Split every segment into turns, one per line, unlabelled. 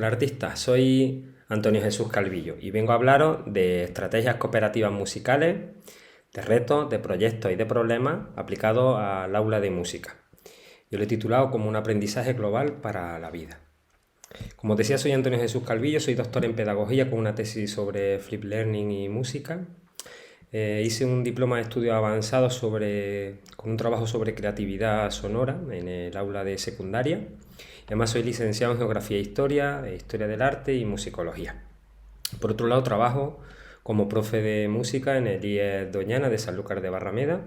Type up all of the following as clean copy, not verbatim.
Hola artistas, soy Antonio Jesús Calvillo y vengo a hablaros de estrategias cooperativas musicales, de retos, de proyectos y de problemas aplicados al aula de música. Yo lo he titulado como un aprendizaje global para la vida. Como os decía, soy Antonio Jesús Calvillo, soy doctor en pedagogía con una tesis sobre flip learning y música. Hice un diploma de estudios avanzados con un trabajo sobre creatividad sonora en el aula de secundaria. Además soy licenciado en Geografía e Historia, Historia del Arte y Musicología. Por otro lado, trabajo como profe de música en el IES Doñana de Sanlúcar de Barrameda,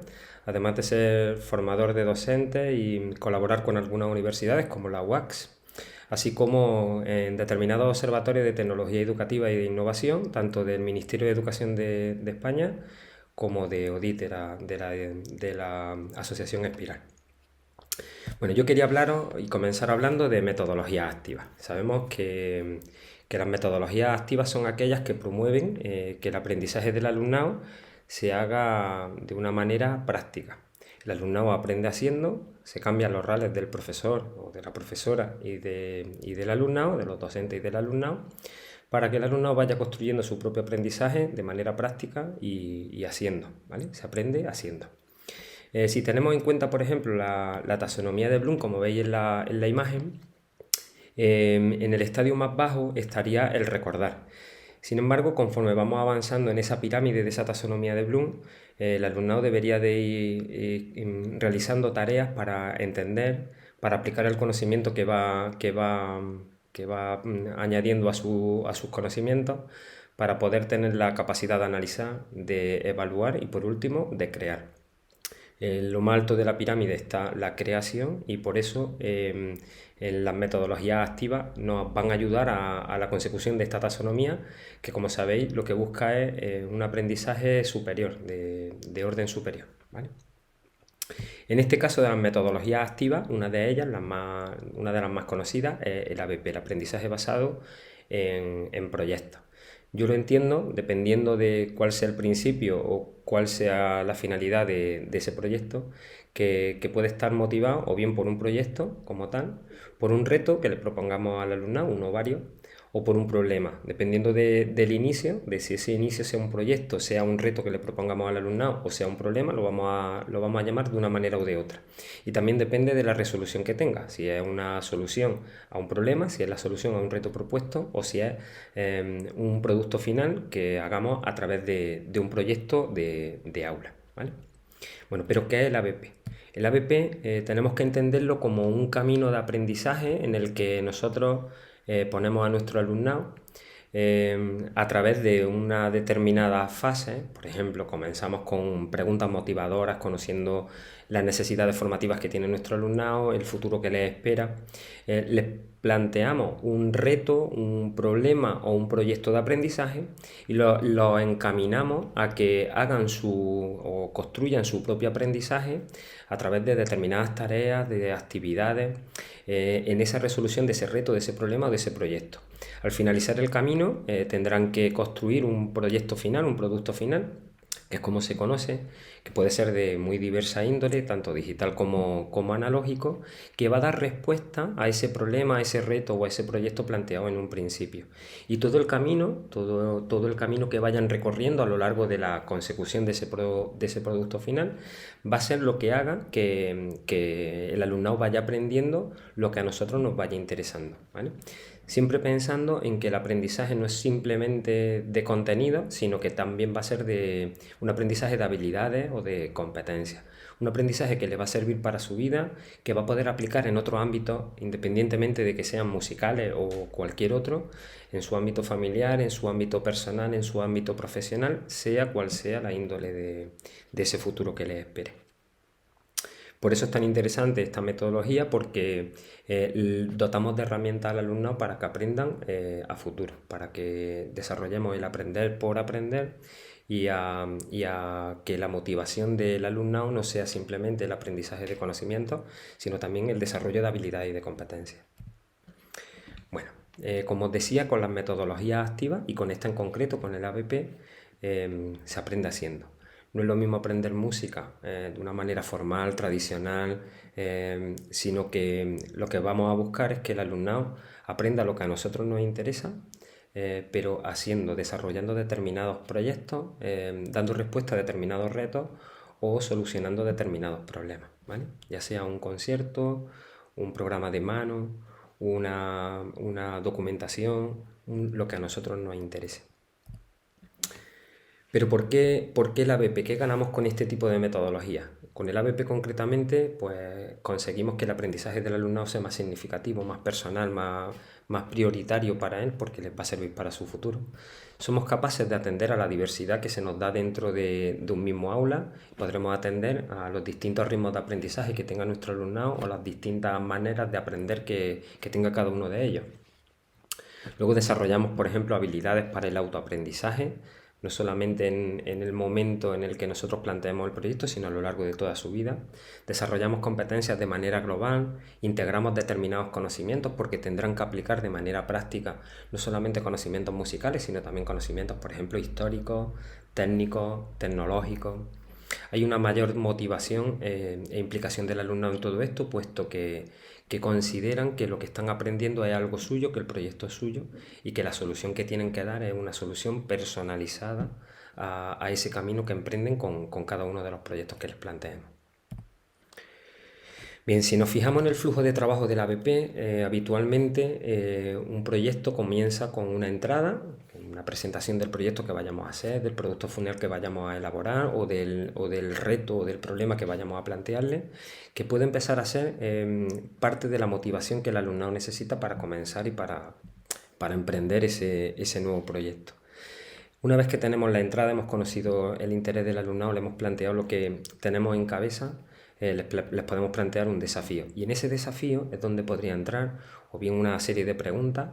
además de ser formador de docentes y colaborar con algunas universidades como la UACS, así como en determinados observatorios de tecnología educativa y de innovación, tanto del Ministerio de Educación de España como de ODIT, de la Asociación Espiral. Bueno, yo quería hablaros y comenzar hablando de metodologías activas. Sabemos que las metodologías activas son aquellas que promueven que el aprendizaje del alumnado se haga de una manera práctica. El alumnado aprende haciendo, se cambian los roles del profesor o de la profesora y del alumnado, de los docentes y del alumnado, para que el alumnado vaya construyendo su propio aprendizaje de manera práctica y haciendo, ¿vale? Se aprende haciendo. Si tenemos en cuenta, por ejemplo, la taxonomía de Bloom, como veis en la imagen, en el estadio más bajo estaría el recordar. Sin embargo, conforme vamos avanzando en esa pirámide de esa taxonomía de Bloom, el alumnado debería de ir realizando tareas para entender, para aplicar el conocimiento que va añadiendo a sus conocimientos, para poder tener la capacidad de analizar, de evaluar y, por último, de crear. En lo más alto de la pirámide está la creación y por eso en las metodologías activas nos van a ayudar a la consecución de esta taxonomía que, como sabéis, lo que busca es un aprendizaje superior, de orden superior, ¿vale? En este caso de las metodologías activas, una de ellas, una de las más conocidas, es el ABP, el aprendizaje basado en proyectos. Yo lo entiendo dependiendo de cuál sea el principio o cuál sea la finalidad de ese proyecto, que puede estar motivado o bien por un proyecto como tal, por un reto que le propongamos al alumnado, uno o varios, o por un problema, dependiendo del inicio, de si ese inicio sea un proyecto, sea un reto que le propongamos al alumnado o sea un problema, lo vamos a llamar de una manera o de otra. Y también depende de la resolución que tenga, si es una solución a un problema, si es la solución a un reto propuesto o si es un producto final que hagamos a través de un proyecto de aula, ¿vale? Bueno, pero ¿qué es el ABP? El ABP tenemos que entenderlo como un camino de aprendizaje en el que nosotros ponemos a nuestro alumnado a través de una determinada fase. Por ejemplo, comenzamos con preguntas motivadoras, conociendo las necesidades formativas que tiene nuestro alumnado, el futuro que les espera. Les planteamos un reto, un problema o un proyecto de aprendizaje y lo encaminamos a que hagan o construyan su propio aprendizaje a través de determinadas tareas, de actividades, en esa resolución de ese reto, de ese problema o de ese proyecto. Al finalizar el camino tendrán que construir un proyecto final, un producto final, que es como se conoce, que puede ser de muy diversa índole, tanto digital como analógico, que va a dar respuesta a ese problema, a ese reto o a ese proyecto planteado en un principio. Y todo el camino que vayan recorriendo a lo largo de la consecución de ese producto final va a ser lo que haga que el alumnado vaya aprendiendo lo que a nosotros nos vaya interesando, ¿vale? Siempre pensando en que el aprendizaje no es simplemente de contenido, sino que también va a ser de un aprendizaje de habilidades o de competencias. Un aprendizaje que le va a servir para su vida, que va a poder aplicar en otros ámbitos, independientemente de que sean musicales o cualquier otro, en su ámbito familiar, en su ámbito personal, en su ámbito profesional, sea cual sea la índole de ese futuro que les espere. Por eso es tan interesante esta metodología, porque dotamos de herramientas al alumnado para que aprendan a futuro, para que desarrollemos el aprender por aprender y a que la motivación del alumnado no sea simplemente el aprendizaje de conocimientos, sino también el desarrollo de habilidades y de competencias. Bueno, como os decía, con las metodologías activas y con esta en concreto, con el ABP, se aprende haciendo. No es lo mismo aprender música de una manera formal, tradicional, sino que lo que vamos a buscar es que el alumnado aprenda lo que a nosotros nos interesa, pero desarrollando determinados proyectos, dando respuesta a determinados retos o solucionando determinados problemas, ¿vale? Ya sea un concierto, un programa de mano, una documentación, lo que a nosotros nos interese. Pero ¿por qué el ABP? ¿Qué ganamos con este tipo de metodología? Con el ABP concretamente, pues conseguimos que el aprendizaje del alumnado sea más significativo, más personal, más prioritario para él, porque les va a servir para su futuro. Somos capaces de atender a la diversidad que se nos da dentro de un mismo aula. Podremos atender a los distintos ritmos de aprendizaje que tenga nuestro alumnado o las distintas maneras de aprender que tenga cada uno de ellos. Luego desarrollamos, por ejemplo, habilidades para el autoaprendizaje, no solamente en el momento en el que nosotros planteemos el proyecto, sino a lo largo de toda su vida. Desarrollamos competencias de manera global, integramos determinados conocimientos porque tendrán que aplicar de manera práctica no solamente conocimientos musicales, sino también conocimientos, por ejemplo, históricos, técnicos, tecnológicos. Hay una mayor motivación e implicación del alumnado en todo esto, puesto que consideran que lo que están aprendiendo es algo suyo, que el proyecto es suyo y que la solución que tienen que dar es una solución personalizada a ese camino que emprenden con cada uno de los proyectos que les planteemos. Bien, si nos fijamos en el flujo de trabajo del ABP, habitualmente un proyecto comienza con una entrada, una presentación del proyecto que vayamos a hacer, del producto final que vayamos a elaborar o del reto o del problema que vayamos a plantearle, que puede empezar a ser parte de la motivación que el alumnado necesita para comenzar y para emprender ese nuevo proyecto. Una vez que tenemos la entrada, hemos conocido el interés del alumnado, le hemos planteado lo que tenemos en cabeza, les podemos plantear un desafío. Y en ese desafío es donde podría entrar o bien una serie de preguntas,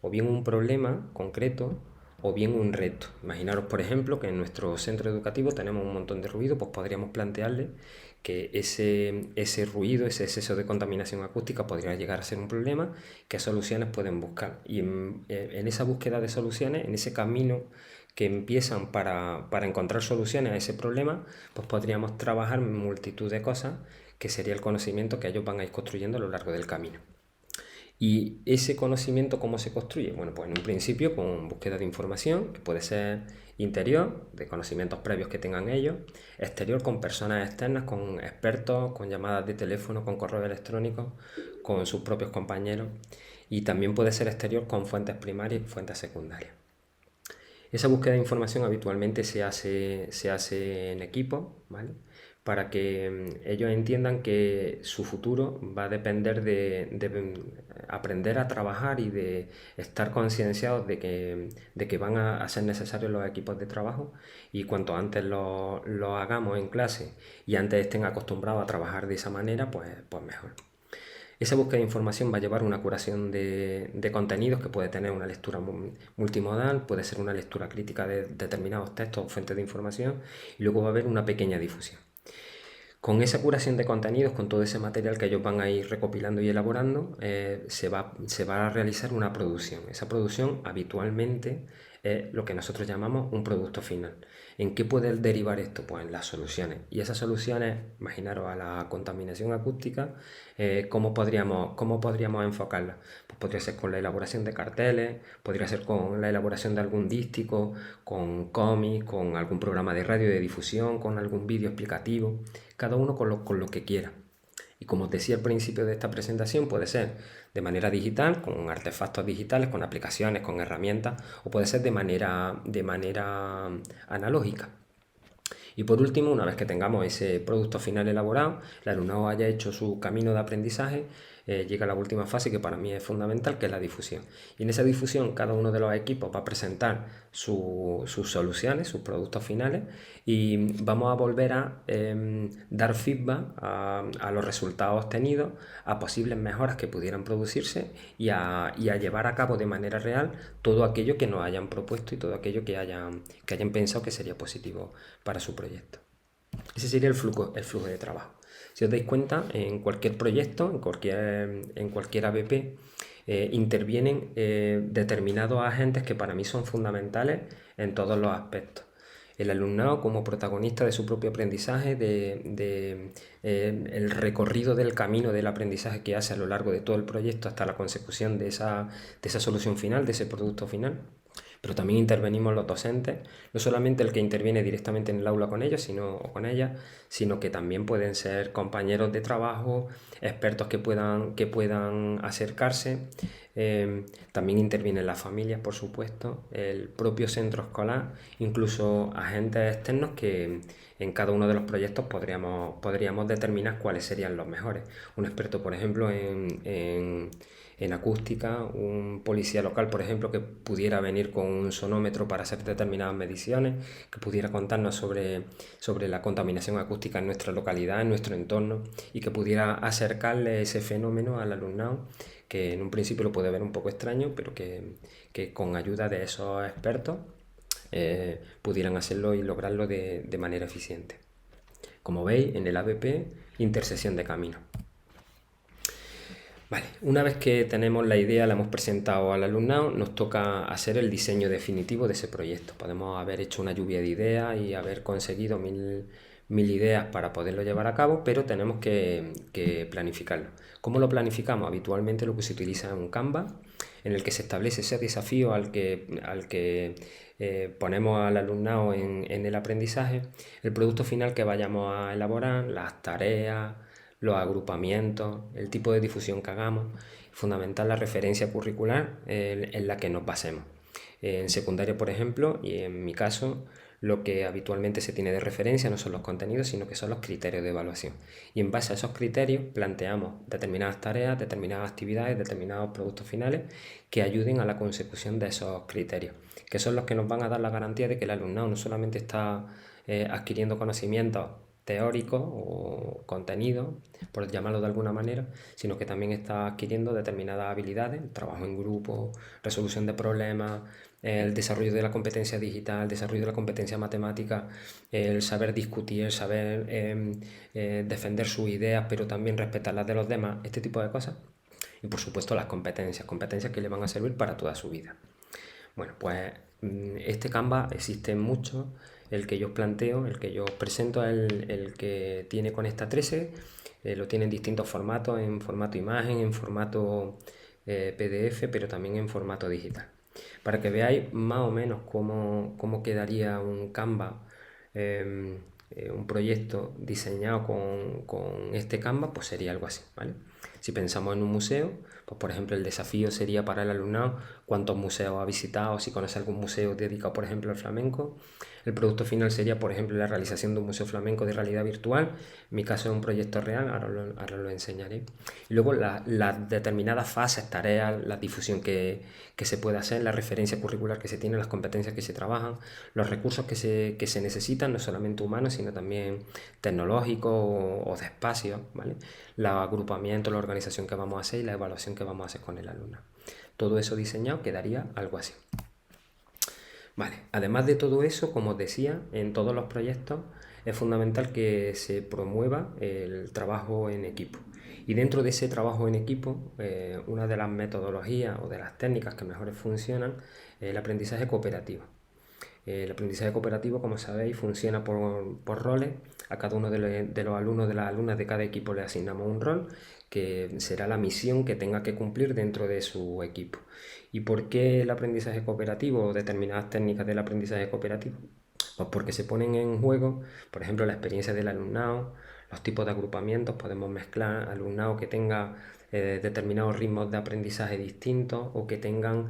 o bien un problema concreto, o bien un reto. Imaginaros, por ejemplo, que en nuestro centro educativo tenemos un montón de ruido, pues podríamos plantearle que ese ruido, ese exceso de contaminación acústica podría llegar a ser un problema, qué soluciones pueden buscar. Y en esa búsqueda de soluciones, en ese camino que empiezan para encontrar soluciones a ese problema, pues podríamos trabajar multitud de cosas que sería el conocimiento que ellos van a ir construyendo a lo largo del camino. ¿Y ese conocimiento cómo se construye? Bueno, pues en un principio con búsqueda de información, que puede ser interior, de conocimientos previos que tengan ellos, exterior con personas externas, con expertos, con llamadas de teléfono, con correo electrónico, con sus propios compañeros, y también puede ser exterior con fuentes primarias y fuentes secundarias. Esa búsqueda de información habitualmente se hace en equipo, ¿vale? Para que ellos entiendan que su futuro va a depender de aprender a trabajar y de estar concienciados de que van a ser necesarios los equipos de trabajo, y cuanto antes lo hagamos en clase y antes estén acostumbrados a trabajar de esa manera, pues mejor. Esa búsqueda de información va a llevar una curación de contenidos que puede tener una lectura multimodal, puede ser una lectura crítica de determinados textos o fuentes de información, y luego va a haber una pequeña difusión. Con esa curación de contenidos, con todo ese material que ellos van a ir recopilando y elaborando, se va a realizar una producción. Esa producción habitualmente es lo que nosotros llamamos un producto final. ¿En qué puede derivar esto? Pues en las soluciones. Y esas soluciones, imaginaros a la contaminación acústica, ¿cómo podríamos enfocarla? Pues podría ser con la elaboración de carteles, podría ser con la elaboración de algún dístico, con cómics, con algún programa de radio de difusión, con algún vídeo explicativo, cada uno con lo que quiera. Y como os decía al principio de esta presentación, puede ser de manera digital, con artefactos digitales, con aplicaciones, con herramientas, o puede ser de manera analógica. Y por último, una vez que tengamos ese producto final elaborado, el alumnado haya hecho su camino de aprendizaje, llega la última fase que para mí es fundamental, que es la difusión. Y en esa difusión cada uno de los equipos va a presentar sus soluciones, sus productos finales, y vamos a volver a dar feedback a los resultados obtenidos, a posibles mejoras que pudieran producirse y a llevar a cabo de manera real todo aquello que nos hayan propuesto y todo aquello que hayan pensado que sería positivo para su proyecto. Ese sería el flujo de trabajo. Si os dais cuenta, en cualquier proyecto, en cualquier ABP, intervienen determinados agentes que para mí son fundamentales en todos los aspectos. el alumnado como protagonista de su propio aprendizaje, el recorrido del camino del aprendizaje que hace a lo largo de todo el proyecto hasta la consecución de esa solución final, de ese producto final. Pero también intervenimos los docentes, no solamente el que interviene directamente en el aula con ellos o con ellas, sino que también pueden ser compañeros de trabajo, expertos que puedan acercarse. También intervienen las familias, por supuesto, el propio centro escolar, incluso agentes externos que en cada uno de los proyectos podríamos determinar cuáles serían los mejores. Un experto, por ejemplo, en acústica, un policía local, por ejemplo, que pudiera venir con un sonómetro para hacer determinadas mediciones, que pudiera contarnos sobre la contaminación acústica en nuestra localidad, en nuestro entorno, y que pudiera acercarle ese fenómeno al alumnado, que en un principio lo puede ver un poco extraño, pero que con ayuda de esos expertos pudieran hacerlo y lograrlo de manera eficiente. Como veis, en el ABP, intersección de caminos. Vale, una vez que tenemos la idea, la hemos presentado al alumnado, nos toca hacer el diseño definitivo de ese proyecto. Podemos haber hecho una lluvia de ideas y haber conseguido mil ideas para poderlo llevar a cabo, pero tenemos que planificarlo. ¿Cómo lo planificamos? Habitualmente lo que se utiliza es un Canva, en el que se establece ese desafío al que ponemos al alumnado en el aprendizaje, el producto final que vayamos a elaborar, las tareas, los agrupamientos, el tipo de difusión que hagamos, fundamental la referencia curricular en la que nos basemos. En secundaria, por ejemplo, y en mi caso, lo que habitualmente se tiene de referencia no son los contenidos, sino que son los criterios de evaluación. Y en base a esos criterios planteamos determinadas tareas, determinadas actividades, determinados productos finales que ayuden a la consecución de esos criterios, que son los que nos van a dar la garantía de que el alumnado no solamente está adquiriendo conocimientos teórico o contenido, por llamarlo de alguna manera, sino que también está adquiriendo determinadas habilidades, trabajo en grupo, resolución de problemas, el desarrollo de la competencia digital, el desarrollo de la competencia matemática, el saber discutir, el saber defender sus ideas, pero también respetar las de los demás, este tipo de cosas. Y por supuesto las competencias que le van a servir para toda su vida. Bueno, pues este Canva existe mucho. El que yo os planteo, el que yo os presento es el que tiene Conecta 13, lo tiene en distintos formatos, en formato imagen, en formato PDF, pero también en formato digital. Para que veáis más o menos cómo quedaría un Canva, un proyecto diseñado con este Canva, pues sería algo así, ¿vale? Si pensamos en un museo, pues por ejemplo el desafío sería para el alumnado cuántos museos ha visitado, si conoce algún museo dedicado por ejemplo al flamenco. El producto final sería por ejemplo la realización de un museo flamenco de realidad virtual. En mi caso es un proyecto real, ahora lo enseñaré. Y luego las determinadas fases, tareas, la difusión que se puede hacer, la referencia curricular que se tiene, las competencias que se trabajan, los recursos que se necesitan, no solamente humanos, sino también tecnológicos o de espacio, ¿vale? Los agrupamientos, la organización que vamos a hacer y la evaluación que vamos a hacer con el alumno. Todo eso diseñado quedaría algo así. Vale, además de todo eso, como os decía, en todos los proyectos es fundamental que se promueva el trabajo en equipo. Y dentro de ese trabajo en equipo, una de las metodologías o de las técnicas que mejor funcionan es el aprendizaje cooperativo. El aprendizaje cooperativo, como sabéis, funciona por roles. A cada uno de los alumnos, de las alumnas de cada equipo le asignamos un rol que será la misión que tenga que cumplir dentro de su equipo. ¿Y por qué el aprendizaje cooperativo o determinadas técnicas del aprendizaje cooperativo? Pues porque se ponen en juego, por ejemplo, la experiencia del alumnado, los tipos de agrupamientos, podemos mezclar alumnado que tenga determinados ritmos de aprendizaje distintos o que tengan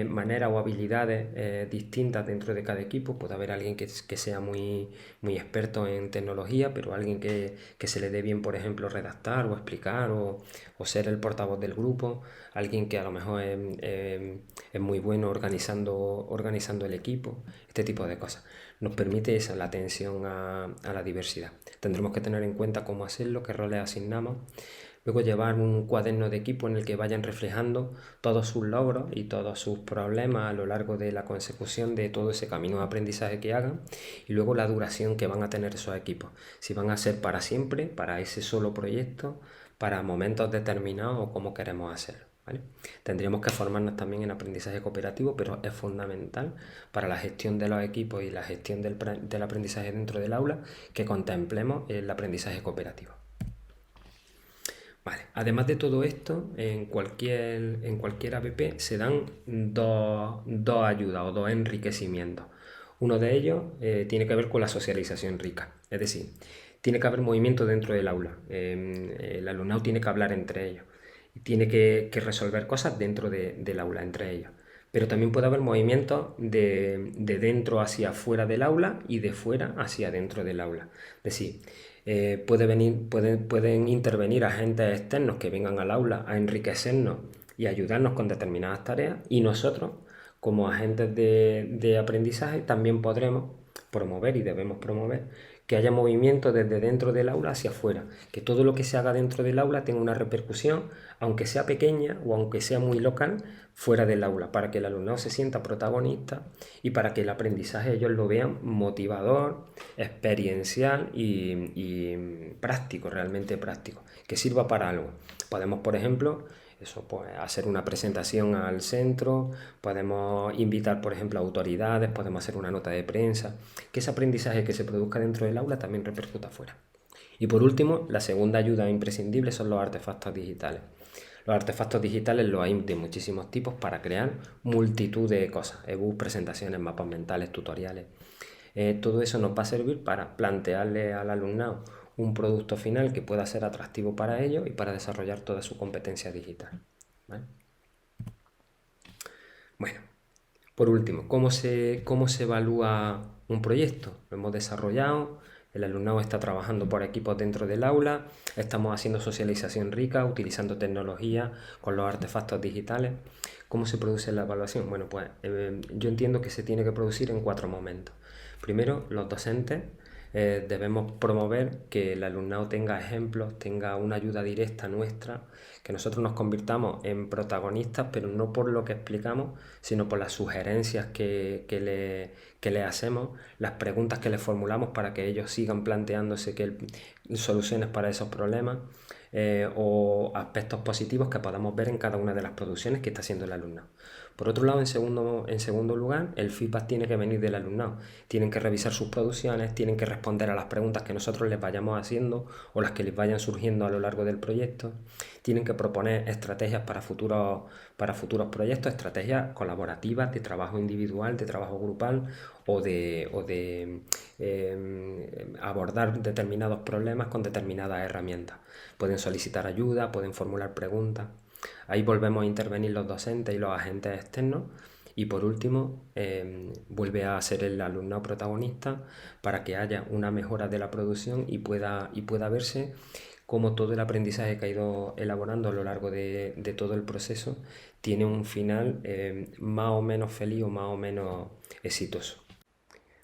maneras o habilidades distintas dentro de cada equipo. Puede haber alguien que sea muy experto en tecnología, pero alguien que se le dé bien, por ejemplo, redactar o explicar o ser el portavoz del grupo, alguien que a lo mejor es muy bueno organizando el equipo, este tipo de cosas. Nos permite esa, la atención a la diversidad. Tendremos que tener en cuenta cómo hacerlo, qué roles asignamos. Luego llevar un cuaderno de equipo en el que vayan reflejando todos sus logros y todos sus problemas a lo largo de la consecución de todo ese camino de aprendizaje que hagan, y luego la duración que van a tener esos equipos. Si van a ser para siempre, para ese solo proyecto, para momentos determinados o cómo queremos hacerlo. ¿vale? Tendríamos que formarnos también en aprendizaje cooperativo, pero es fundamental para la gestión de los equipos y la gestión del aprendizaje dentro del aula que contemplemos el aprendizaje cooperativo. Vale. Además de todo esto, en cualquier APP se dan dos ayudas o dos enriquecimientos. Uno de ellos tiene que ver con la socialización rica, es decir, tiene que haber movimiento dentro del aula. El alumnado tiene que hablar entre ellos y tiene que resolver cosas dentro del aula entre ellos. Pero también puede haber movimientos de dentro hacia fuera del aula y de fuera hacia dentro del aula. Es decir, pueden intervenir agentes externos que vengan al aula a enriquecernos y ayudarnos con determinadas tareas, y nosotros, como agentes de aprendizaje, también podremos promover y debemos promover que haya movimiento desde dentro del aula hacia afuera, que todo lo que se haga dentro del aula tenga una repercusión, aunque sea pequeña o aunque sea muy local, fuera del aula, para que el alumnado se sienta protagonista y para que el aprendizaje ellos lo vean motivador, experiencial y práctico, realmente práctico, que sirva para algo. Podemos, por ejemplo, pues, hacer una presentación al centro, podemos invitar, por ejemplo, a autoridades, podemos hacer una nota de prensa, que ese aprendizaje que se produzca dentro del aula también repercuta afuera. Y por último, la segunda ayuda imprescindible son los artefactos digitales. Los artefactos digitales los hay de muchísimos tipos para crear multitud de cosas, ebooks, presentaciones, mapas mentales, tutoriales. Todo eso nos va a servir para plantearle al alumnado un producto final que pueda ser atractivo para ellos y para desarrollar toda su competencia digital, ¿vale? Bueno, por último, ¿cómo se evalúa un proyecto? Lo hemos desarrollado, el alumnado está trabajando por equipos dentro del aula, estamos haciendo socialización rica, utilizando tecnología con los artefactos digitales. ¿Cómo se produce la evaluación? Bueno, pues yo entiendo que se tiene que producir en 4 momentos. Primero, los docentes debemos promover que el alumnado tenga ejemplos, tenga una ayuda directa nuestra, que nosotros nos convirtamos en protagonistas, pero no por lo que explicamos, sino por las sugerencias que le hacemos, las preguntas que les formulamos para que ellos sigan planteándose soluciones para esos problemas, o aspectos positivos que podamos ver en cada una de las producciones que está haciendo el alumnado. Por otro lado, en segundo lugar, el feedback tiene que venir del alumnado. Tienen que revisar sus producciones, tienen que responder a las preguntas que nosotros les vayamos haciendo o las que les vayan surgiendo a lo largo del proyecto. Tienen que proponer estrategias para futuros proyectos, estrategias colaborativas, de trabajo individual, de trabajo grupal o de abordar determinados problemas con determinadas herramientas. Pueden solicitar ayuda, pueden formular preguntas. Ahí volvemos a intervenir los docentes y los agentes externos. Y por último, vuelve a ser el alumnado protagonista para que haya una mejora de la producción y pueda verse cómo todo el aprendizaje que ha ido elaborando a lo largo de todo el proceso tiene un final más o menos feliz o más o menos exitoso.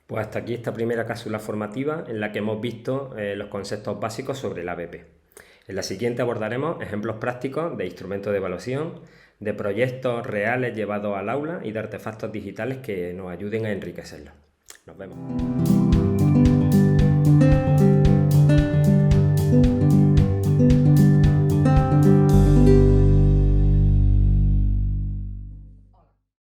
Pues hasta aquí esta primera cápsula formativa en la que hemos visto los conceptos básicos sobre la ABP. En la siguiente abordaremos ejemplos prácticos de instrumentos de evaluación, de proyectos reales llevados al aula y de artefactos digitales que nos ayuden a enriquecerlo. Nos vemos.